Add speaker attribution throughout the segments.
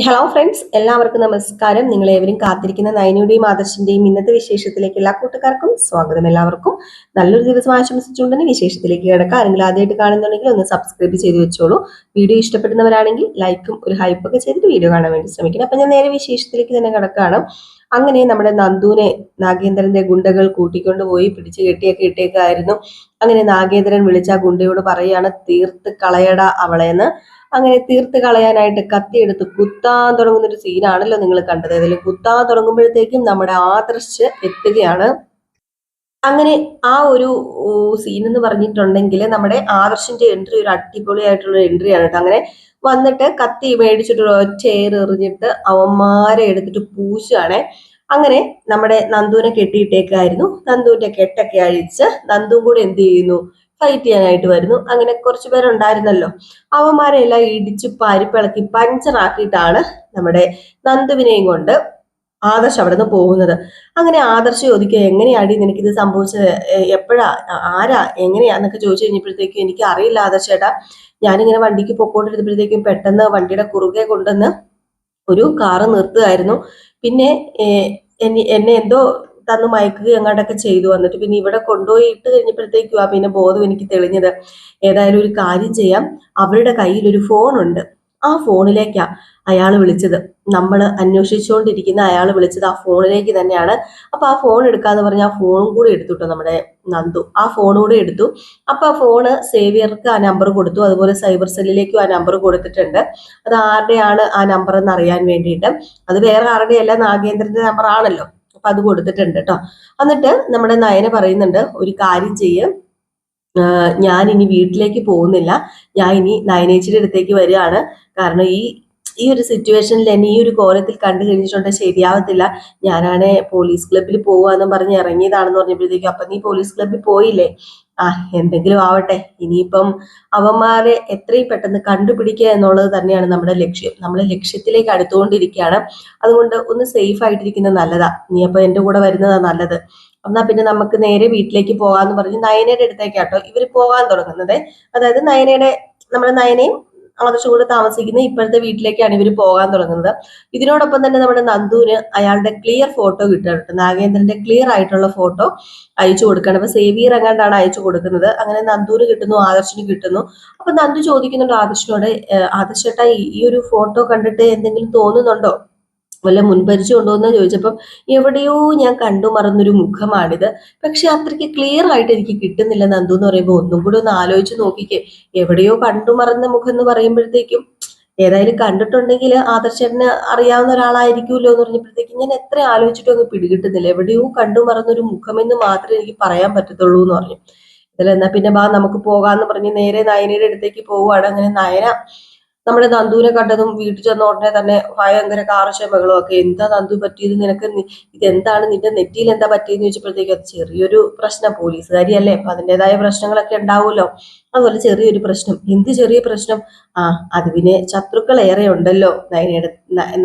Speaker 1: Hello friends, എല്ലാവർക്കും നമസ്കാരം. നിങ്ങളേവരും കാത്തിരിക്കുന്ന നയനയുടെയും ആദർശിന്റെയും ഇന്നത്തെ വിശേഷത്തിലേക്ക് എല്ലാ കൂട്ടുകാർക്കും സ്വാഗതം. എല്ലാവർക്കും നല്ലൊരു ദിവസം ആശംസിച്ചുകൊണ്ട് തന്നെ വിശേഷത്തിലേക്ക് കിടക്കാം. ആരെങ്കിലും ആദ്യമായിട്ട് കാണുന്നുണ്ടെങ്കിൽ ഒന്ന് സബ്സ്ക്രൈബ് ചെയ്ത് വെച്ചോളൂ. വീഡിയോ ഇഷ്ടപ്പെടുന്നവരാണെങ്കിൽ ലൈക്കും ഒരു ഹൈപ്പൊക്കെ ചെയ്തിട്ട് വീഡിയോ കാണാൻ വേണ്ടി ശ്രമിക്കണം. അപ്പൊ ഞാൻ നേരെ വിശേഷത്തിലേക്ക് തന്നെ കിടക്കുകയാണ്. അങ്ങനെ നമ്മുടെ നന്ദുവിനെ നാഗേന്ദ്രന്റെ ഗുണ്ടകൾ കൂട്ടിക്കൊണ്ട് പോയി പിടിച്ചു കെട്ടിയൊക്കെ ഇട്ടേക്കായിരുന്നു. അങ്ങനെ നാഗേന്ദ്രൻ വിളിച്ച ആ ഗുണ്ടയോട് പറയാണ്, തീർത്ത് കളയട അവളെന്ന്. അങ്ങനെ തീർത്ത് കളയാനായിട്ട് കത്തിയെടുത്ത് കുത്താൻ തുടങ്ങുന്ന ഒരു സീനാണല്ലോ നിങ്ങൾ കണ്ടത്. ഏതായാലും കുത്താൻ തുടങ്ങുമ്പോഴത്തേക്കും നമ്മുടെ ആദർശ് എത്തുകയാണ്. അങ്ങനെ ആ ഒരു സീൻ എന്ന് പറഞ്ഞിട്ടുണ്ടെങ്കിൽ നമ്മുടെ ആദർശിന്റെ എൻട്രി ഒരു അടിപൊളിയായിട്ടുള്ള എൻട്രിയാണ് കേട്ടോ. അങ്ങനെ വന്നിട്ട് കത്തി മേടിച്ചിട്ട് ഒറ്റ എറിഞ്ഞിട്ട് അവന്മാരെ എടുത്തിട്ട് പൂശാണ്. അങ്ങനെ നമ്മുടെ നന്ദുവിനെ കെട്ടിയിട്ടേക്കായിരുന്നു. നന്ദുവിന്റെ കെട്ടൊക്കെ അഴിച്ച് നന്ദു കൂടെ എന്ത് ചെയ്യുന്നു, ഫൈറ്റ് ചെയ്യാനായിട്ട് വരുന്നു. അങ്ങനെ കുറച്ചു പേരുണ്ടായിരുന്നല്ലോ, അവന്മാരെല്ലാം ഇടിച്ച് പരിപ്പിളക്കി പഞ്ചറാക്കിയിട്ടാണ് നമ്മുടെ നന്ദുവിനെയും കൊണ്ട് ആദർശ് അവിടെ നിന്ന് പോകുന്നത്. അങ്ങനെ ആദർശ് ചോദിക്കുക, എങ്ങനെയാടി നിനക്കിത് സംഭവിച്ചത്, എപ്പോഴാ, ആരാ, എങ്ങനെയാന്നൊക്കെ ചോദിച്ചു കഴിഞ്ഞപ്പോഴത്തേക്കും എനിക്ക് അറിയില്ല ആദർശേട്ടാ, ഞാനിങ്ങനെ വണ്ടിക്ക് പൊക്കോണ്ടിരുന്നപ്പോഴത്തേക്കും പെട്ടെന്ന് വണ്ടിയുടെ കുറുകെ കൊണ്ടുവന്ന് ഒരു കാറ് നിർത്തുകയായിരുന്നു. പിന്നെ എന്നെ എന്തോ തന്നു മയക്കുകയും അങ്ങോട്ടൊക്കെ ചെയ്തു. വന്നിട്ട് പിന്നെ ഇവിടെ കൊണ്ടുപോയി ഇട്ട് കഴിഞ്ഞപ്പോഴത്തേക്കും പിന്നെ ബോധം എനിക്ക് തെളിഞ്ഞത്. ഏതായാലും ഒരു കാര്യം ചെയ്യാം, അവരുടെ കയ്യിൽ ഒരു ഫോണുണ്ട്, ആ ഫോണിലേക്കാ അയാൾ വിളിച്ചത്. നമ്മൾ അന്വേഷിച്ചുകൊണ്ടിരിക്കുന്ന അയാൾ വിളിച്ചത് ആ ഫോണിലേക്ക് തന്നെയാണ്. അപ്പൊ ആ ഫോൺ എടുക്കാന്ന് പറഞ്ഞ ആ ഫോണും കൂടി എടുത്തുട്ടോ നമ്മുടെ നന്ദു. ആ ഫോണും കൂടെ എടുത്തു. അപ്പൊ ആ ഫോണ് സേവിയർക്ക് ആ നമ്പർ കൊടുത്തു. അതുപോലെ സൈബർ സെല്ലിലേക്കും ആ നമ്പർ കൊടുത്തിട്ടുണ്ട്. അത് ആരുടെയാണ് ആ നമ്പർ എന്ന് അറിയാൻ വേണ്ടിയിട്ട്. അത് വേറെ ആരുടെയല്ല, നാഗേന്ദ്രന്റെ നമ്പർ ആണല്ലോ. അപ്പൊ അത് കൊടുത്തിട്ടുണ്ട് കേട്ടോ. എന്നിട്ട് നമ്മുടെ നയന പറയുന്നുണ്ട്, ഒരു കാര്യം ചെയ്യ്, ഞാൻ ഇനി വീട്ടിലേക്ക് പോകുന്നില്ല, ഞാൻ ഇനി നയനേച്ചിയുടെ അടുത്തേക്ക് വരികയാണ്. കാരണം ഈ ഈ ഒരു സിറ്റുവേഷനിൽ എന്നെ ഈ ഒരു കോലത്തിൽ കണ്ടു കഴിഞ്ഞിട്ടുണ്ടെങ്കിൽ ശരിയാവത്തില്ല. ഞാനാണ് പോലീസ് ക്ലബിൽ പോവാന്ന് പറഞ്ഞ് ഇറങ്ങിയതാണെന്ന് പറഞ്ഞപ്പോഴത്തേക്കും, അപ്പൊ നീ പോലീസ് ക്ലബിൽ പോയില്ലേ, ആ എന്തെങ്കിലും ആവട്ടെ, ഇനിയിപ്പം അവന്മാരെ എത്രയും പെട്ടെന്ന് കണ്ടുപിടിക്കുക എന്നുള്ളത് തന്നെയാണ് നമ്മുടെ ലക്ഷ്യം. നമ്മൾ ലക്ഷ്യത്തിലേക്ക് അടുത്തുകൊണ്ടിരിക്കുകയാണ്. അതുകൊണ്ട് ഒന്ന് സേഫ് ആയിട്ടിരിക്കുന്നത് നല്ലതാ. നീ അപ്പൊ എന്റെ കൂടെ വരുന്നതാ നല്ലത്. എന്നാ പിന്നെ നമുക്ക് നേരെ വീട്ടിലേക്ക് പോകാന്ന് പറഞ്ഞ് നയനയുടെ അടുത്തേക്കാട്ടോ ഇവർ പോകാൻ തുടങ്ങുന്നത്. അതായത് നമ്മുടെ നയനയും ആദർശം കൂടെ താമസിക്കുന്ന ഇപ്പോഴത്തെ വീട്ടിലേക്കാണ് ഇവർ പോകാൻ തുടങ്ങുന്നത്. ഇതിനോടൊപ്പം തന്നെ നമ്മുടെ നന്ദുവിന് അയാളുടെ ക്ലിയർ ഫോട്ടോ കിട്ടുന്നുണ്ട്. നാഗേന്ദ്രന്റെ ക്ലിയർ ആയിട്ടുള്ള ഫോട്ടോ അയച്ചു കൊടുക്കണം. അപ്പൊ സേവിയർ എങ്ങാണ്ടാണ് അയച്ചു കൊടുക്കുന്നത്. അങ്ങനെ നന്ദുവിന് കിട്ടുന്നു, ആദർശിന് കിട്ടുന്നു. അപ്പൊ നന്ദു ചോദിക്കുന്നുണ്ട് ആദർശിനോട്, ആദർശേട്ടാ ഈ ഒരു ഫോട്ടോ കണ്ടിട്ട് എന്തെങ്കിലും തോന്നുന്നുണ്ടോ, വല്ല മുൻപരിചയം ഉണ്ടോ എന്ന് ചോദിച്ചപ്പം, എവിടെയോ ഞാൻ കണ്ടു മറന്നൊരു മുഖമാണിത്, പക്ഷെ അത്രയ്ക്ക് ക്ലിയർ ആയിട്ട് എനിക്ക് കിട്ടുന്നില്ല നന്ദു എന്ന് പറയുമ്പോൾ, ഒന്നും കൂടി ഒന്ന് ആലോചിച്ച് നോക്കിക്കേ, എവിടെയോ കണ്ടു മറന്ന മുഖം എന്ന് പറയുമ്പോഴത്തേക്കും ഏതായാലും കണ്ടിട്ടുണ്ടെങ്കിൽ ആദർശന് അറിയാവുന്ന ഒരാളായിരിക്കുമല്ലോ എന്ന് പറഞ്ഞപ്പോഴത്തേക്കും ഞാൻ എത്ര ആലോചിച്ചിട്ടും അങ്ങ് പിടികിട്ടുന്നില്ല, എവിടെയോ കണ്ടു മറന്നൊരു മുഖമെന്ന് മാത്രമേ എനിക്ക് പറയാൻ പറ്റത്തുള്ളൂ എന്ന് പറഞ്ഞു. ഇതിൽ എന്നാ പിന്നെ ബാ നമുക്ക് പോകാന്ന് പറഞ്ഞ് നേരെ നയനയുടെ അടുത്തേക്ക് പോവുകയാണ്. അങ്ങനെ നയന നമ്മുടെ നന്ദുവിനെ കണ്ടതും വീട്ടിൽ ചെന്ന ഉടനെ തന്നെ ഭയങ്കര കാർശബഹളം ഒക്കെ, എന്താ നന്ദു പറ്റിയത് നിനക്ക്, ഇതെന്താണ് നിന്റെ നെറ്റിയിൽ എന്താ പറ്റിയെന്ന് ചോദിച്ചപ്പോഴത്തേക്ക്, അത് ചെറിയൊരു പ്രശ്നം, പോലീസുകാരിയല്ലേ, അപ്പൊ അതിൻ്റെതായ പ്രശ്നങ്ങളൊക്കെ ഉണ്ടാവുമല്ലോ. അതുപോലെ ചെറിയൊരു പ്രശ്നം, എന്ത് ചെറിയ പ്രശ്നം, ആ അത് പിന്നെ ശത്രുക്കൾ ഏറെ ഉണ്ടല്ലോ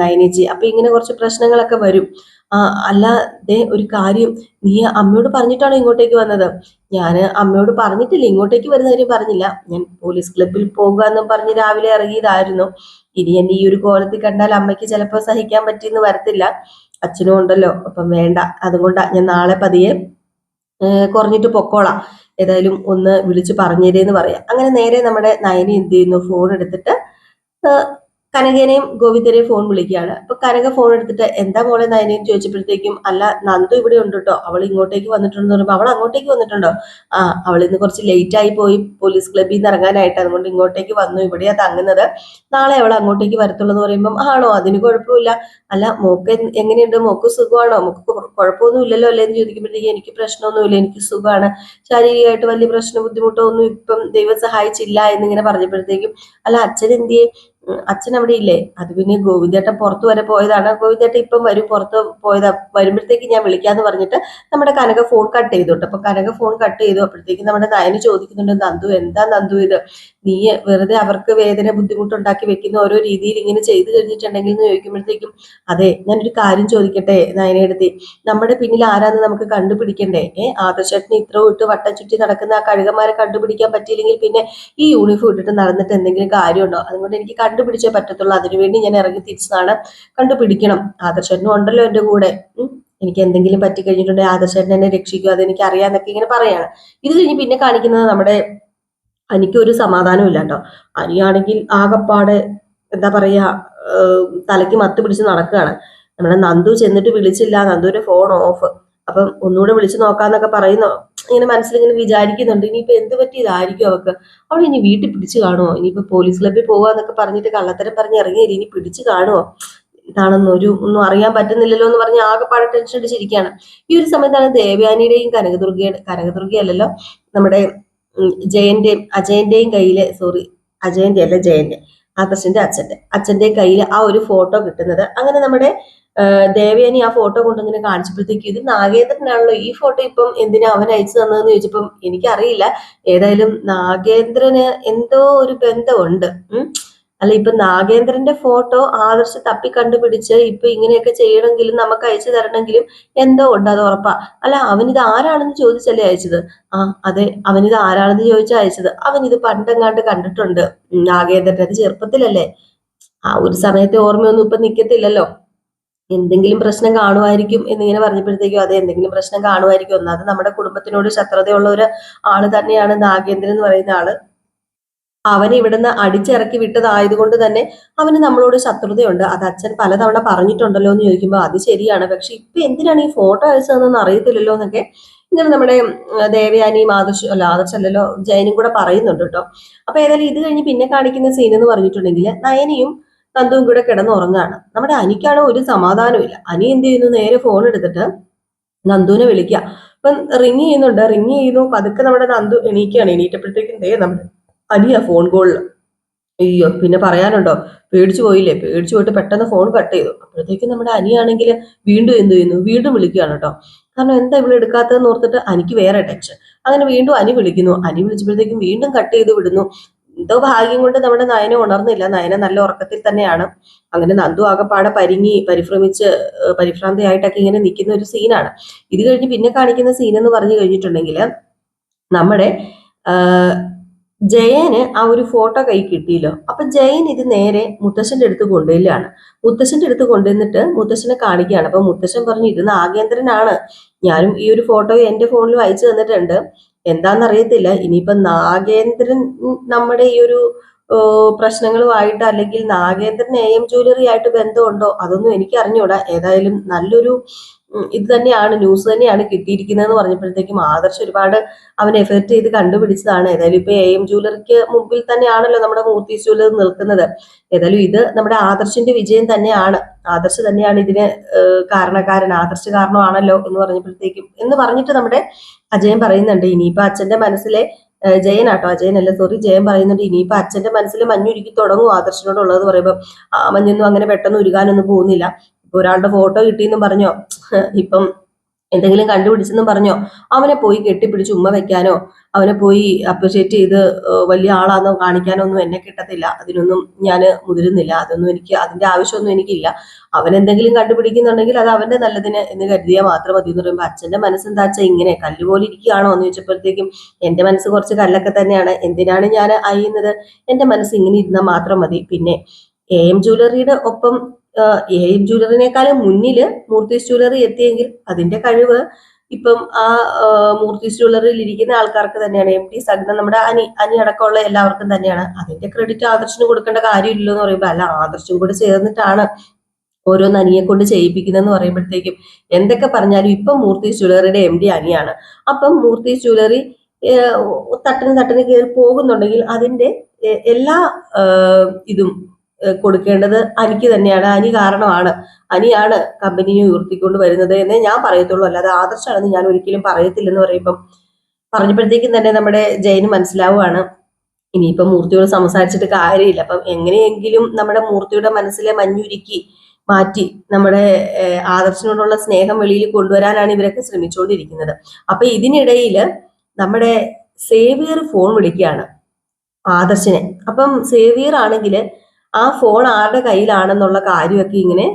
Speaker 1: നയനേച്ചി, അപ്പൊ ഇങ്ങനെ കുറച്ച് പ്രശ്നങ്ങളൊക്കെ വരും. അല്ല ദേ ഒരു കാര്യം, നീ അമ്മയോട് പറഞ്ഞിട്ടാണോ ഇങ്ങോട്ടേക്ക് വന്നത്? ഞാൻ അമ്മയോട് പറഞ്ഞിട്ടില്ല, ഇങ്ങോട്ടേക്ക് വരുന്ന കാര്യം പറഞ്ഞില്ല. ഞാൻ പോലീസ് ക്ലബിൽ പോകുക എന്നും പറഞ്ഞ് രാവിലെ ഇറങ്ങിയതായിരുന്നു. ഇനി എന്നെ ഈ ഒരു കോലത്തിൽ കണ്ടാൽ അമ്മയ്ക്ക് ചിലപ്പോൾ സഹിക്കാൻ പറ്റിയെന്ന് വരത്തില്ല. അച്ഛനും ഉണ്ടല്ലോ, അപ്പം വേണ്ട, അതുകൊണ്ടാ ഞാൻ നാളെ പതിയെ കുറഞ്ഞിട്ട് പൊക്കോളാം, ഏതായാലും ഒന്ന് വിളിച്ചു പറഞ്ഞേരേന്ന് പറയാം. അങ്ങനെ നേരെ നമ്മുടെ നയനി എന്ത് ചെയ്യുന്നു, ഫോൺ എടുത്തിട്ട് കനകേനെയും ഗോവിന്ദനെയും ഫോൺ വിളിക്കുകയാണ്. അപ്പൊ കനക ഫോൺ എടുത്തിട്ട്, എന്താ മോളെ നയനയും ചോദിച്ചപ്പോഴത്തേക്കും, അല്ല നന്ദു ഇവിടെ ഉണ്ട് കേട്ടോ, അവൾ ഇങ്ങോട്ടേക്ക് വന്നിട്ടുണ്ടെന്ന് പറയുമ്പോൾ, അവൾ അങ്ങോട്ടേക്ക് വന്നിട്ടുണ്ടോ? അവൾ ഇന്ന് കുറച്ച് ലേറ്റ് ആയി പോയി പോലീസ് ക്ലബിൽ നിന്ന് ഇറങ്ങാനായിട്ട്, അതുകൊണ്ട് ഇങ്ങോട്ടേക്ക് വന്നു, ഇവിടെയാ തങ്ങുന്നത്, നാളെ അവൾ അങ്ങോട്ടേക്ക് വരത്തുള്ളൂ എന്ന് പറയുമ്പോൾ, ആണോ, അതിന് കുഴപ്പമില്ല, അല്ല മോക്ക് എങ്ങനെയുണ്ട്, മോക്ക് സുഖമാണോ, മോക്ക് കുഴപ്പമൊന്നും ഇല്ലല്ലോ അല്ലേ എന്ന് ചോദിക്കുമ്പോഴത്തേക്ക്, എനിക്ക് പ്രശ്നമൊന്നുമില്ല, എനിക്ക് സുഖമാണ്, ശാരീരികമായിട്ട് വലിയ പ്രശ്നം ബുദ്ധിമുട്ടോ ഒന്നും ഇപ്പം ദൈവം സഹായിച്ചില്ല എന്നിങ്ങനെ പറഞ്ഞപ്പോഴത്തേക്കും, അല്ല അച്ഛൻ എന്തിയെ, അച്ഛൻ അവിടെ ഇല്ലേ? അത് പിന്നെ ഗോവിന്ദേട്ടൻ പുറത്തു വരെ പോയതാണ്, ഗോവിന്ദേട്ടൻ ഇപ്പം വരും, പുറത്ത് പോയതാ, വരുമ്പോഴത്തേക്ക് ഞാൻ വിളിക്കാന്ന് പറഞ്ഞിട്ട് നമ്മുടെ കനക ഫോൺ കട്ട് ചെയ്തു. അപ്പൊ കനക ഫോൺ കട്ട് ചെയ്തു. അപ്പോഴത്തേക്ക് നമ്മുടെ നയന് ചോദിക്കുന്നുണ്ട്, നന്ദു എന്താ നന്ദു ഇത്, നീ വെറുതെ അവർക്ക് വേദന ബുദ്ധിമുട്ടുണ്ടാക്കി വെക്കുന്ന ഓരോ രീതിയിൽ ഇങ്ങനെ ചെയ്തു കഴിഞ്ഞിട്ടുണ്ടെങ്കിൽ എന്ന് ചോദിക്കുമ്പോഴത്തേക്കും, അതെ ഞാനൊരു കാര്യം ചോദിക്കട്ടെ നയനയെടുത്തി, നമ്മുടെ പിന്നിൽ ആരാന്ന് നമുക്ക് കണ്ടുപിടിക്കണ്ടേ? ആദർശേട്ടന് ഇത്ര ഇട്ട് വട്ടം ചുറ്റി നടക്കുന്ന ആ കഴുകന്മാരെ കണ്ടുപിടിക്കാൻ പറ്റിയില്ലെങ്കിൽ പിന്നെ ഈ യൂണിഫോം ഇട്ടിട്ട് നടന്നിട്ട് എന്തെങ്കിലും കാര്യമുണ്ടോ? അതുകൊണ്ട് എനിക്ക് കണ്ടുപിടിച്ചേ പറ്റത്തുള്ളൂ. അതിനുവേണ്ടി ഞാൻ ഇറങ്ങി തിരിച്ചതാണ്, കണ്ടുപിടിക്കണം. ആദർശേട്ടനും ഉണ്ടല്ലോ എന്റെ കൂടെ. എനിക്ക് എന്തെങ്കിലും പറ്റി കഴിഞ്ഞിട്ടുണ്ടെങ്കിൽ ആദർശേട്ടൻ എന്നെ രക്ഷിക്കുക, അതെനിക്ക് അറിയാന്നൊക്കെ ഇങ്ങനെ പറയാണ്. ഇത് കഴിഞ്ഞ് പിന്നെ കാണിക്കുന്നത് നമ്മുടെ എനിക്കൊരു സമാധാനവും ഇല്ല കേട്ടോ. അനിയാണെങ്കിൽ ആകപ്പാടെ എന്താ പറയാ, തലയ്ക്ക് മത്ത് പിടിച്ച് നടക്കുകയാണ്. നമ്മുടെ നന്ദു ചെന്നിട്ട് വിളിച്ചില്ല, നന്ദുവിന്റെ ഫോൺ ഓഫ്. അപ്പം ഒന്നുകൂടെ വിളിച്ചു നോക്കാന്നൊക്കെ പറയുന്നു. ഇങ്ങനെ മനസ്സിലിങ്ങനെ വിചാരിക്കുന്നുണ്ട്, ഇനിയിപ്പോ എന്ത് പറ്റിയതായിരിക്കും അവക്ക്, അവൾ ഇനി വീട്ടിൽ പിടിച്ചു കാണുമോ, ഇനിയിപ്പോ പോലീസ് ക്ലബ്ബിൽ പോവാന്നൊക്കെ പറഞ്ഞിട്ട് കള്ളത്തരം പറഞ്ഞ് ഇറങ്ങിയില്ല, ഇനി പിടിച്ചു കാണുമോ, ഇതാണെന്ന് ഒന്നും അറിയാൻ പറ്റുന്നില്ലല്ലോ എന്ന് പറഞ്ഞ് ആകെപ്പാടെ ടെൻഷൻ അടിച്ചിരിക്കുകയാണ്. ഈ ഒരു സമയത്താണ് ദേവയാനിയുടെയും കനകദുർഗയല്ലല്ലോ, നമ്മുടെ അജയന്റെയും കയ്യില്, സോറി അജയന്റെ അല്ല ജയന്റെ, ആദർശന്റെ അച്ഛന്റെ കയ്യിൽ ആ ഒരു ഫോട്ടോ കിട്ടുന്നത്. അങ്ങനെ നമ്മുടെ ദേവയാനി ആ ഫോട്ടോ കൊണ്ടിങ്ങനെ കാണിച്ചപ്പോഴത്തേക്ക്, ഇത് നാഗേന്ദ്രനാണല്ലോ, ഈ ഫോട്ടോ ഇപ്പം എന്തിനാ അവൻ അയച്ചു തന്നതെന്ന് ചോദിച്ചപ്പം എനിക്കറിയില്ല, ഏതായാലും നാഗേന്ദ്രന് എന്തോ ഒരു ബന്ധമുണ്ട്. അല്ല, ഇപ്പൊ നാഗേന്ദ്രന്റെ ഫോട്ടോ ആദർശ തപ്പി കണ്ടുപിടിച്ച് ഇപ്പൊ ഇങ്ങനെയൊക്കെ ചെയ്യണമെങ്കിലും നമുക്ക് അയച്ചു തരണമെങ്കിലും എന്തോ ഉണ്ട്, അത് ഉറപ്പാ. അല്ല, അവനിത് ആരാണെന്ന് ചോദിച്ചല്ലേ അയച്ചത്? ആ അതെ, അവനിത് ആരാണെന്ന് ചോദിച്ചാ അയച്ചത്. അവനിത് പണ്ടെങ്ങാണ്ട് കണ്ടിട്ടുണ്ട് നാഗേന്ദ്രൻ, അത് ചെറുപ്പത്തിലല്ലേ, ആ ഒരു സമയത്തെ ഓർമ്മയൊന്നും ഇപ്പൊ നിക്കത്തില്ലല്ലോ. എന്തെങ്കിലും പ്രശ്നം കാണുമായിരിക്കും എന്നിങ്ങനെ പറഞ്ഞപ്പോഴത്തേക്കും, അതെ എന്തെങ്കിലും പ്രശ്നം കാണുമായിരിക്കും. ഒന്നാമത് നമ്മുടെ കുടുംബത്തിനോട് ശത്രുതയുള്ള ഒരു ആള് തന്നെയാണ് നാഗേന്ദ്രൻ എന്ന് പറയുന്ന ആള്. അവനെ ഇവിടുന്ന് അടിച്ചിറക്കി വിട്ടതായതുകൊണ്ട് തന്നെ അവന് നമ്മളോട് ശത്രുതയുണ്ട്. അത് അച്ഛൻ പലതവണ പറഞ്ഞിട്ടുണ്ടല്ലോ എന്ന് ചോദിക്കുമ്പോൾ അത് ശരിയാണ്, പക്ഷെ ഇപ്പൊ എന്തിനാണ് ഈ ഫോട്ടോ അയച്ചതെന്ന് അറിയത്തില്ലല്ലോ എന്നൊക്കെ ഇങ്ങനെ നമ്മുടെ ദേവയാനിയും ആദർശല്ലല്ലോ ജയനും കൂടെ പറയുന്നുണ്ട് കേട്ടോ. അപ്പൊ ഏതായാലും ഇത് കഴിഞ്ഞ് പിന്നെ കാണിക്കുന്ന സീൻ എന്ന് പറഞ്ഞിട്ടുണ്ടെങ്കിൽ, നയനിയും നന്ദുവും കൂടെ കിടന്നുറങ്ങാണ്. നമ്മുടെ അനിക്കാണ് ഒരു സമാധാനവും ഇല്ല. അനി എന്ത് ചെയ്യുന്നു, നേരെ ഫോൺ എടുത്തിട്ട് നന്ദുവിനെ വിളിക്കുക. അപ്പൊ റിങ് ചെയ്യുന്നു. പതുക്കെ നമ്മുടെ നന്ദു എണീക്കുകയാണ്. എണീറ്റപ്പോഴത്തേക്കും നമ്മുടെ അനിയാ ഫോൺ കോളിൽ. അയ്യോ, പിന്നെ പറയാനുണ്ടോ, പേടിച്ചു പോയില്ലേ, പേടിച്ചു പോയിട്ട് പെട്ടെന്ന് ഫോൺ കട്ട് ചെയ്തു. അപ്പോഴത്തേക്കും നമ്മുടെ അനിയാണെങ്കിൽ വീണ്ടും എന്ത് ചെയ്യുന്നു, വീണ്ടും വിളിക്കുകയാണ് കേട്ടോ. കാരണം എന്താ ഇവിടെ എടുക്കാത്തതെന്ന് ഓർത്തിട്ട് അനിക്ക് വേറെ ടെൻഷൻ. അങ്ങനെ വീണ്ടും അനി വിളിക്കുന്നു. അനി വിളിച്ചപ്പോഴത്തേക്കും വീണ്ടും കട്ട് ചെയ്ത് വിടുന്നു. എന്തോ ഭാഗ്യം കൊണ്ട് നമ്മുടെ നയന ഉണർന്നില്ല, നയന നല്ല ഉറക്കത്തിൽ തന്നെയാണ്. അങ്ങനെ നന്ദു ആകെപ്പാടെ പരിഭ്രാന്തിയായിട്ടൊക്കെ ഇങ്ങനെ നിൽക്കുന്ന ഒരു സീനാണ്. ഇത് കഴിഞ്ഞ് പിന്നെ കാണിക്കുന്ന സീൻ എന്ന് പറഞ്ഞു കഴിഞ്ഞിട്ടുണ്ടെങ്കിൽ, നമ്മുടെ ജയന് ആ ഒരു ഫോട്ടോ കൈ കിട്ടിയല്ലോ. അപ്പൊ ജയൻ ഇത് നേരെ മുത്തശ്ശന്റെ അടുത്ത് കൊണ്ടുവരികയാണ്. മുത്തശ്ശന്റെ അടുത്ത് കൊണ്ടുവന്നിട്ട് മുത്തശ്ശനെ കാണിക്കുകയാണ്. അപ്പൊ മുത്തശ്ശൻ പറഞ്ഞു, ഇത് നാഗേന്ദ്രനാണ്, ഞാനും ഈ ഒരു ഫോട്ടോ എന്റെ ഫോണിലും അയച്ചു തന്നിട്ടുണ്ട്, എന്താണെന്നറിയത്തില്ല, ഇനിയിപ്പൊ നാഗേന്ദ്രൻ നമ്മുടെ ഈ ഒരു പ്രശ്നങ്ങളുമായിട്ട്, അല്ലെങ്കിൽ നാഗേന്ദ്രൻ AM ജ്വല്ലറി ആയിട്ട് ബന്ധമുണ്ടോ, അതൊന്നും എനിക്ക് അറിഞ്ഞൂടാ. ഏതായാലും നല്ലൊരു ഇത് തന്നെയാണ്, ന്യൂസ് തന്നെയാണ് കിട്ടിയിരിക്കുന്നതെന്ന് പറഞ്ഞപ്പോഴത്തേക്കും ആദർശ് ഒരുപാട് അവൻ എഫേർട്ട് ചെയ്ത് കണ്ടുപിടിച്ചതാണ്. ഏതായാലും ഇപ്പൊ AM ജ്വല്ലറിക്ക് മുമ്പിൽ തന്നെയാണല്ലോ നമ്മുടെ മൂർത്തി ജ്വല്ലറി നിൽക്കുന്നത്. ഏതായാലും ഇത് നമ്മുടെ ആദർശിന്റെ വിജയം തന്നെയാണ്, ആദർശ് തന്നെയാണ് ഇതിന് കാരണക്കാരൻ, ആദർശ് കാരണമാണല്ലോ എന്ന് പറഞ്ഞിട്ട് നമ്മുടെ അജയൻ പറയുന്നുണ്ട്, ഇനിയിപ്പൊ അച്ഛന്റെ മനസ്സിലെ ജയനാട്ടോ, അജയനല്ല സോറി, ജയൻ പറയുന്നുണ്ട്, ഇനിയിപ്പൊ അച്ഛന്റെ മനസ്സിൽ മഞ്ഞുരുക്കി തുടങ്ങും ആദർശിനോടുള്ളത് പറയുമ്പോൾ, ആ മഞ്ഞൊന്നും അങ്ങനെ പെട്ടെന്ന് ഉരുകാനൊന്നും പോകുന്നില്ല. ഇപ്പൊ ഒരാളുടെ ഫോട്ടോ കിട്ടിയെന്നും പറഞ്ഞോ, ഇപ്പം എന്തെങ്കിലും കണ്ടുപിടിച്ചെന്നും പറഞ്ഞോ അവനെ പോയി കെട്ടിപ്പിടിച്ച് ഉമ്മ വെക്കാനോ അവനെ പോയി അപ്രിഷിയേറ്റ് ചെയ്ത് വലിയ ആളാന്നോ കാണിക്കാനോ ഒന്നും എന്നെ കിട്ടത്തില്ല. അതിനൊന്നും ഞാൻ മുതിരുന്നില്ല. അതിന്റെ ആവശ്യമൊന്നും എനിക്കില്ല. അവൻ എന്തെങ്കിലും കണ്ടുപിടിക്കുന്നുണ്ടെങ്കിൽ അത് അവന്റെ നല്ലതിന് എന്ന് കരുതിയാൽ മാത്രം മതി എന്ന് പറയുമ്പോൾ, അച്ഛന്റെ മനസ്സെന്താ വെച്ചാൽ ഇങ്ങനെ കല്ലുപോലെ ഇരിക്കുകയാണോ എന്ന് ചോദിച്ചപ്പോഴത്തേക്കും, എന്റെ മനസ്സ് കുറച്ച് കല്ലൊക്കെ തന്നെയാണ്, എന്തിനാണ് ഞാൻ അയ്യുന്നത്, എന്റെ മനസ്സ് ഇങ്ങനെ ഇരുന്നാൽ മാത്രം മതി. പിന്നെ AM ജ്വല്ലറിയുടെ ഒപ്പം AM ജ്വല്ലറിനേക്കാളും മുന്നില് മൂർത്തീസ് ജ്വല്ലറി എത്തിയെങ്കിൽ അതിന്റെ കഴിവ് ഇപ്പം ആ മൂർത്തീസ് ജ്വല്ലറിയിൽ ഇരിക്കുന്ന ആൾക്കാർക്ക് തന്നെയാണ്. MD സഗ്ന നമ്മുടെ അനി അടക്കമുള്ള എല്ലാവർക്കും തന്നെയാണ്. അതിന്റെ ക്രെഡിറ്റ് ആദർശിന് കൊടുക്കേണ്ട കാര്യമില്ലല്ലോ എന്ന് പറയുമ്പോൾ, അല്ല ആദർശും കൂടെ ചേർന്നിട്ടാണ് ഓരോന്ന് അനിയെ കൊണ്ട് ചെയ്യിപ്പിക്കുന്നതെന്ന് പറയുമ്പോഴത്തേക്കും, എന്തൊക്കെ പറഞ്ഞാലും ഇപ്പം മൂർത്തീസ് ജ്വല്ലറിയുടെ MD അനിയാണ്. അപ്പം മൂർത്തീസ് ജ്വല്ലറി തട്ടിന് കയറി പോകുന്നുണ്ടെങ്കിൽ അതിന്റെ എല്ലാ ഇതും കൊടുക്കേണ്ടത് അനിക്ക് തന്നെയാണ്. അനി കാരണമാണ്, അനിയാണ് കമ്പനിയെ ഉയർത്തിക്കൊണ്ട് വരുന്നത് എന്നേ ഞാൻ പറയത്തുള്ളൂ, അല്ലാതെ ആദർശമാണെന്ന് ഞാൻ ഒരിക്കലും പറയത്തില്ലെന്ന് പറഞ്ഞപ്പോഴത്തേക്കും തന്നെ നമ്മുടെ ജയന് മനസ്സിലാവുകയാണ്, ഇനിയിപ്പൊ മൂർത്തിയോട് സംസാരിച്ചിട്ട് കാര്യമില്ല. അപ്പം എങ്ങനെയെങ്കിലും നമ്മുടെ മൂർത്തിയുടെ മനസ്സിലെ മഞ്ഞുരുക്കി മാറ്റി നമ്മുടെ ആദർശനോടുള്ള സ്നേഹം വെളിയിൽ കൊണ്ടുവരാനാണ് ഇവരൊക്കെ ശ്രമിച്ചുകൊണ്ടിരിക്കുന്നത്. അപ്പൊ ഇതിനിടയിൽ നമ്മുടെ സേവിയർ ഫോൺ വിളിക്കുകയാണ്. ആദർശിനെ. അപ്പം സേവിയർ ആണെങ്കിൽ ആ ഫോൺ ആരുടെ കയ്യിലാണെന്നുള്ള കാര്യമൊക്കെ ഇങ്ങനെ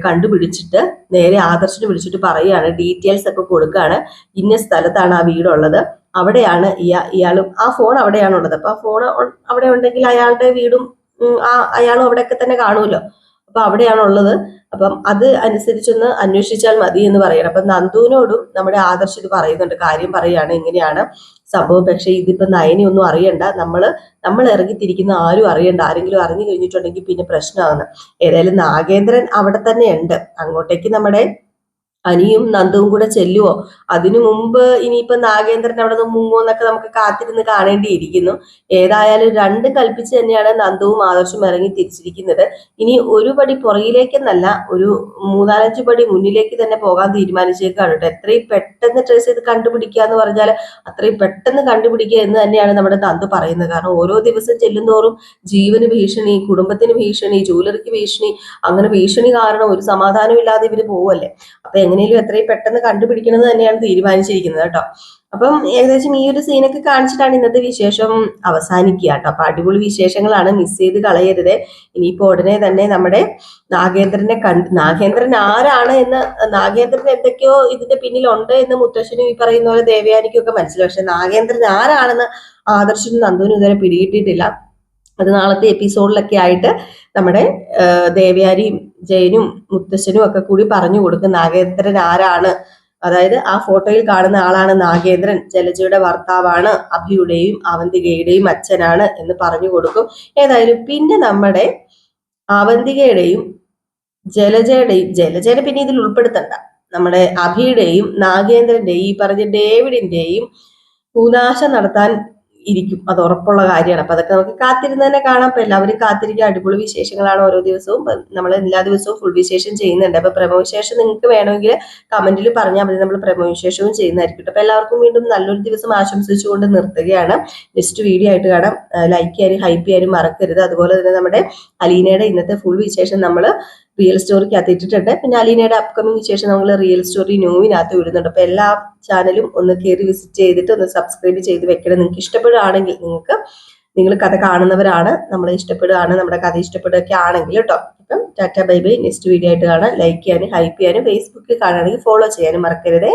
Speaker 1: കണ്ടുപിടിച്ചിട്ട് നേരെ ആദർശിനെ വിളിച്ചിട്ട് പറയുകയാണ്, ഡീറ്റെയിൽസ് ഒക്കെ കൊടുക്കുകയാണ്. ഇന്ന സ്ഥലത്താണ് ആ വീടുള്ളത്, അവിടെയാണ് ഇയാളും ആ ഫോൺ അവിടെയാണുള്ളത്. അപ്പൊ ആ ഫോൺ അവിടെ ഉണ്ടെങ്കിൽ അയാളുടെ വീടും അയാളും അവിടെയൊക്കെ തന്നെ കാണുമല്ലോ. അപ്പൊ അവിടെയാണുള്ളത്. അപ്പം അത് അനുസരിച്ചൊന്ന് അന്വേഷിച്ചാൽ മതി എന്ന് പറയണം. അപ്പൊ നന്ദുവിനോടും നമ്മുടെ ആദർശ് ഇത് പറയുന്നുണ്ട്, കാര്യം പറയുകയാണ്, ഇങ്ങനെയാണ് സംഭവം. പക്ഷെ ഇതിപ്പോ നയനി ഒന്നും അറിയണ്ട, നമ്മൾ ഇറങ്ങിത്തിരിക്കുന്ന ആരും അറിയണ്ട. ആരെങ്കിലും അറിഞ്ഞു കഴിഞ്ഞിട്ടുണ്ടെങ്കിൽ പിന്നെ പ്രശ്നമാണ്. ഏതായാലും നാഗേന്ദ്രൻ അവിടെ തന്നെ ഉണ്ട്. അങ്ങോട്ടേക്ക് നമ്മുടെ അനിയും നന്ദുവും കൂടെ ചെല്ലുവോ? അതിനു മുമ്പ് ഇനിയിപ്പോ നാഗേന്ദ്രൻ അവിടെ നിന്ന് മുങ്ങോ എന്നൊക്കെ നമുക്ക് കാത്തിരുന്ന് കാണേണ്ടിയിരിക്കുന്നു. ഏതായാലും രണ്ടും കൽപ്പിച്ച് തന്നെയാണ് നന്ദുവും ആദർശും ഇറങ്ങി തിരിച്ചിരിക്കുന്നത്. ഇനി ഒരു പടി പുറകിലേക്കെന്നല്ല, ഒരു 3-4 പടി മുന്നിലേക്ക് തന്നെ പോകാൻ തീരുമാനിച്ചേക്കാണ് കേട്ടോ. എത്രയും പെട്ടെന്ന് ട്രേസ് ചെയ്ത് കണ്ടുപിടിക്കുക എന്ന് പറഞ്ഞാൽ അത്രയും പെട്ടെന്ന് കണ്ടുപിടിക്കുക എന്ന് തന്നെയാണ് നമ്മുടെ നന്ദു പറയുന്നത്. കാരണം ഓരോ ദിവസം ചെല്ലുന്തോറും ജീവന് ഭീഷണി, കുടുംബത്തിന് ഭീഷണി, ജൂവലറിക്ക് ഭീഷണി, അങ്ങനെ ഭീഷണി കാരണം ഒരു സമാധാനം ഇല്ലാതെ ഇവര് പോവല്ലേ. അപ്പൊ എങ്ങനെയും എത്രയും പെട്ടെന്ന് കണ്ടുപിടിക്കണമെന്ന് തന്നെയാണ് തീരുമാനിച്ചിരിക്കുന്നത് കേട്ടോ. അപ്പം ഏകദേശം ഈ ഒരു സീനൊക്കെ കാണിച്ചിട്ടാണ് ഇന്നത്തെ വിശേഷം അവസാനിക്കുക കേട്ടോ. അപ്പൊ അടിപൊളി വിശേഷങ്ങളാണ്, മിസ് ചെയ്ത് കളയരുത്. ഇനിയിപ്പോ ഉടനെ തന്നെ നമ്മുടെ നാഗേന്ദ്രനെ നാഗേന്ദ്രൻ ആരാണ് എന്ന്, നാഗേന്ദ്രൻ എന്തൊക്കെയോ ഇതിന്റെ പിന്നിലുണ്ട് എന്ന് മുത്തശ്ശനും ഈ പറയുന്ന പോലെ ദേവയാനിക്കും ഒക്കെ മനസ്സിലായി. പക്ഷെ നാഗേന്ദ്രൻ ആരാണെന്ന് ആദർശനും നന്ദുവിനും ഇതുവരെ പിടികിട്ടിയിട്ടില്ല. അത് നാളത്തെ എപ്പിസോഡിലൊക്കെ ആയിട്ട് നമ്മുടെ ദേവയാനിയും ജയനും മുത്തശ്ശനും ഒക്കെ കൂടി പറഞ്ഞു കൊടുക്കും നാഗേന്ദ്രൻ ആരാണ്. അതായത് ആ ഫോട്ടോയിൽ കാണുന്ന ആളാണ് നാഗേന്ദ്രൻ, ജലജയുടെ ഭർത്താവാണ്, അഭിയുടെയും അവന്തികയുടെയും അച്ഛനാണ് എന്ന് പറഞ്ഞു കൊടുക്കും. ഏതായാലും പിന്നെ നമ്മുടെ അവന്തികയുടെയും ജലജയുടെ പിന്നെ ഇതിൽ ഉൾപ്പെടുത്തണ്ട, നമ്മുടെ അഭിയുടെയും നാഗേന്ദ്രന്റെയും ഈ പറഞ്ഞ ഡേവിഡിന്റെയും പൂനാശം നടത്താൻ ഇരിക്കും. അത് ഉറപ്പുള്ള കാര്യമാണ്. അപ്പൊ അതൊക്കെ നമുക്ക് കാത്തിരുന്ന് തന്നെ കാണാം. അപ്പൊ എല്ലാവരും കാത്തിരിക്കുക. അടിപൊളി വിശേഷങ്ങളാണ് ഓരോ ദിവസവും. നമ്മൾ എല്ലാ ദിവസവും ഫുൾ വിശേഷം ചെയ്യുന്നുണ്ട്. അപ്പൊ പ്രമോവിശേഷം നിങ്ങൾക്ക് വേണമെങ്കിൽ കമന്റിൽ പറഞ്ഞാൽ മതി, നമ്മൾ പ്രമോവിശേഷവും ചെയ്യുന്നതായിരിക്കും. അപ്പൊ എല്ലാവർക്കും വീണ്ടും നല്ലൊരു ദിവസം ആശംസിച്ചുകൊണ്ട് നിർത്തുകയാണ്. നെക്സ്റ്റ് വീഡിയോ ആയിട്ട് കാണാം. ലൈക്ക് ചെയ്യാനും ഹൈപ്പ് ചെയ്യാനും മറക്കരുത്. അതുപോലെ തന്നെ നമ്മുടെ അലീനയുടെ ഇന്നത്തെ ഫുൾ വിശേഷം നമ്മൾ റിയൽ സ്റ്റോറിക്കകത്ത് ഇട്ടിട്ടുണ്ട്. പിന്നെ അലീനയുടെ അപ്കമിങ് വിശേഷം നമ്മൾ റിയൽ സ്റ്റോറി ന്യൂവിനകത്ത് വിടുന്നുണ്ട്. അപ്പൊ എല്ലാ ചാനലും ഒന്ന് കയറി വിസിറ്റ് ചെയ്തിട്ട് ഒന്ന് സബ്സ്ക്രൈബ് ചെയ്ത് വെക്കണം. നിങ്ങൾക്ക് ഇഷ്ടപ്പെടുകയാണെങ്കിൽ, നിങ്ങൾ കഥ കാണുന്നവരാണ്, നമ്മളെ ഇഷ്ടപ്പെടുകയാണ്, നമ്മുടെ കഥ ഇഷ്ടപ്പെടുകയൊക്കെ ആണെങ്കിൽ കേട്ടോ. അപ്പം Tata bye bye. Next video ആയിട്ട് കാണാം. ലൈക്ക് ചെയ്യാനും ഹൈപ്പ് ചെയ്യാനും ഫേസ്ബുക്കിൽ കാണുകയാണെങ്കിൽ ഫോളോ ചെയ്യാനും മറക്കരുതേ.